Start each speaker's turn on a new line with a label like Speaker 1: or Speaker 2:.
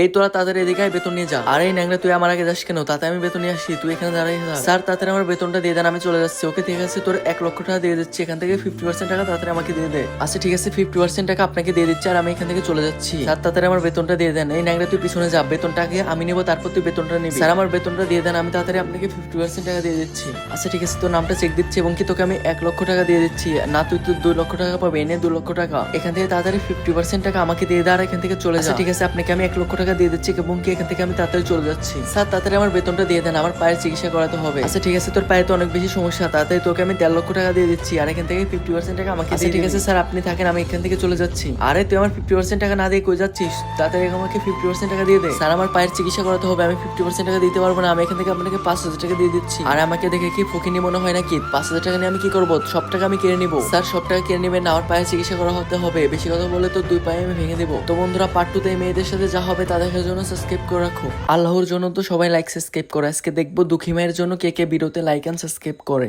Speaker 1: এই তোরা তাড়াতাড়ি এদিকে আয়, বেতন নিয়ে যা। আর এই ন্যাংরা তুই আমার আগে যাস কেন? তাতে আমি বেতন নিয়ে আসি, তুই এখানে দাঁড়াই যা। স্যার তাড়াতাড়ি আমার বেতনটা দিয়ে দেন, আমি চলে যাচ্ছি। ওকে ঠিক আছে, তোর 1 লক্ষ টাকা দিয়ে দিচ্ছি, এখান থেকে 50% টাকা তাড়াতাড়ি আমাকে দিয়ে দে। আচ্ছা ঠিক আছে, 50% টাকা আপনাকে দিয়ে দিচ্ছি আর আমি এখান থেকে চলে যাচ্ছি। স্যার তাড়াতাড়ি আমার বেতনটা দিয়ে দেন। এই ন্যাংরা তুই পিছনে যা, বেতনটাকে আমি নেবো, তারপর তুই বেতনটা নিবি। স্যার আমার বেতনটা দিয়ে দেন, আমি তাড়াতাড়ি আপনাকে 50% টাকা দিয়ে দিচ্ছি। আচ্ছা ঠিক আছে, তোর নামটা চেক দিচ্ছি এবং কি তোকে আমি 1 লক্ষ টাকা দিয়ে দিচ্ছি। না তুই তো 2 লক্ষ টাকা পাবে, এনে 2 লক্ষ টাকা। এখান থেকে তাড়াতাড়ি 50% টাকা আমাকে দিয়ে দেয় আর এখান থেকে চলে যা। ঠিক আছে, আপনাকে আমি 1 লক্ষ টাকা দিয়ে দিচ্ছি এবং কি এখান থেকে আমি তাড়াতাড়ি চলে যাচ্ছি। স্যার তাড়াতাড়ি আমার বেতনটা দিয়ে দেন, আমার পায়ের চিকিৎসা করাতে হবে। আচ্ছা ঠিক আছে, তোর পায়ে তো অনেক বেশি সমস্যা, তাড়াতাড়ি তোকে আমি 1.5 লক্ষ টাকা দিয়ে দিচ্ছি আর এখান থেকে 50% টাকা আমাকে। আচ্ছা ঠিক আছে স্যার, আপনি থাকেন, আমি এখান থেকে চলে যাচ্ছি। আরে তুই আমার 50% টাকা না দিয়ে কই যাচ্ছিস? তাড়াতাড়ি আমাকে 50% টাকা দিয়ে দে। স্যার আমার পায়ের চিকিৎসা করাতে হবে, আমি 50% টাকা দিতে পারবো না, আমি এখান থেকে আপনাকে 5,000 টাকা দিয়ে দিচ্ছি। আর আমাকে দেখে কি ফকিনি মনে হয় নাকি? 5,000 টাকা নিয়ে আমি কি করবো? সব টাকা আমি কেড়ে নিবো। স্যার সব টাকা কেড়ে নেবেন না, আমার পায়ের চিকিৎসা করা হতে হবে। বেশি কথা বলে তো 2 পায়ে আমি ভেঙে দেবো। তো বন্ধুরা, পার্ট 2 তে এই মেয়েদের সাথে যা হবে তা দেখার জন্য সাবস্ক্রাইব করে রাখো। আল্লাহর জন্য তো সবাই লাইক সাবস্ক্রাইব করে। আজকে দেখবো দুঃখী মায়ের জন্য কে কে ভিডিওতে লাইক এন্ড সাবস্ক্রাইব করে।